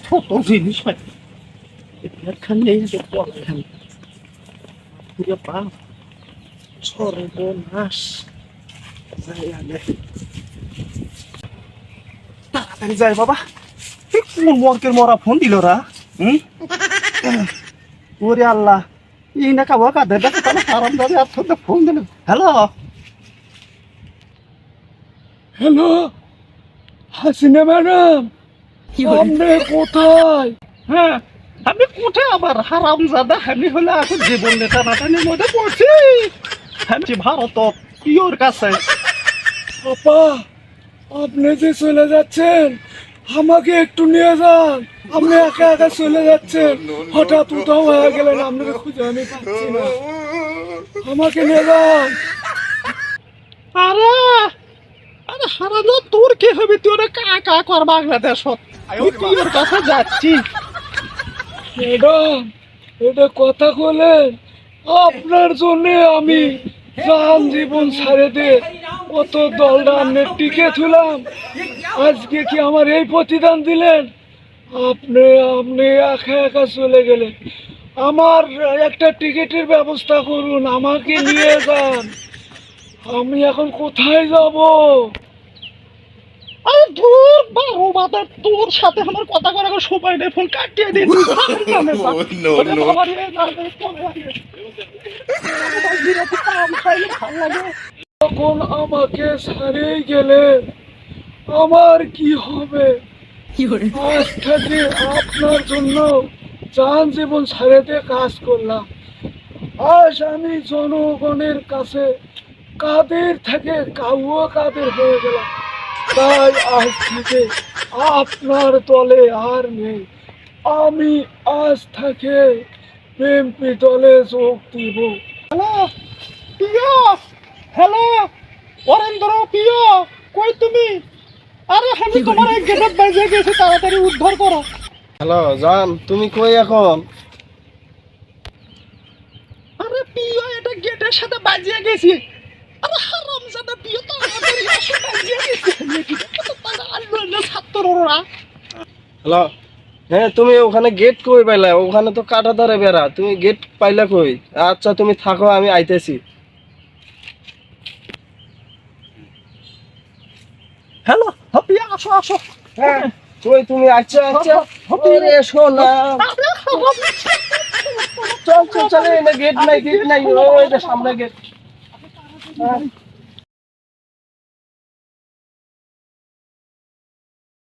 ছোট জিনিস হয় এখানে পুরো বাপ সর্বনাশ তাড়াতাড়ি যাই বাবা কোন মর্কের মরা ফোন দিল রা ওরে আল্লাহ এই না কাবা কাদের দেখো তাহলে আরাম যাবে আর তোদের ফোন দিল হ্যালো হ্যালো হাসিনা ম্যাডাম, আপনি কোথায়? হ্যাঁ আমি কোথায় আবার হারাম জাদা আমি হলে এখন জীবন নেতা নাটানির মধ্যে পড়ছি আমি ভারত পিওর কাছে আপা, আপনি যে চলে যাচ্ছেন আমাকে একটু নিয়ে যান। আপনি একা একা চলে যাচ্ছেন, হঠাৎ উধাও হয়ে গেলেন, আপনাকে খুঁজে আমি পাচ্ছি না। আমাকে নিয়ে যান। আরে আরে হারানো তোর কি হবে তুই ওরা কাকা কর বাংলাদেশত তুই ওর কাছে যাচ্ছি ম্যাডাম, এটা কথা বলেন? আপনার জন্য আমি জান জীবন ছাড়ে দিয়ে কত দলটা আপনি টিকে থুলাম, আজকে কি আমার এই প্রতিদান দিলেন? আপনি আপনি একা একা চলে গেলেন। আমার একটা টিকিটের ব্যবস্থা করুন, আমাকে নিয়ে যান। আমি এখন কোথায় যাব? আরে ধুর বারো বাজার তোর সাথে আমার কথা করার সময় নেই ফোন কাটিয়ে দিন তখন আমাকে ছাড়িয়ে গেলে আমার কি হবে? আজ থেকে আপনার জন্য জান জীবন ছাড়াতে কাজ করলাম। আজ আমি জনগণের কাছে কাদের থেকে কাউয়া কাদের হয়ে গেলাম। তাই আজ থেকে আপনার দলে আর নেই। আমি আজ থেকে বিএনপি দলে যোগ দিব। হ্যালো প্রিয় হ্যালো অরেন্দ্র প্রিয় কই তুমি আরে আমি তোমার এক গেটের বাইরে গেছি তাড়াতাড়ি উদ্ধার করো হ্যালো জান, তুমি কই এখন? আরে প্রিয় এটা গেটের সাথে বাজিয়ে গেছি আরে হারামজাদা প্রিয় তাড়াতাড়ি এসে বাজিয়ে গেছি কত টাকা আনলো না ছাত্ররা হ্যালো, হ্যাঁ তুমি ওখানে গেট কই পাইলা? ওখানে তো কাটা ধরে বেড়া, তুমি গেট পাইলা কই? আচ্ছা তুমি থাকো, আমি আইতেছি। হ্যালো প্রিয় আসো আসো হ্যাঁ কই তুমি? আচ্ছা আচ্ছা আরে এসো না, আরে হারাম চল চল চল, গেট নাই, গেট নাই, ওই যে সামনে গেট।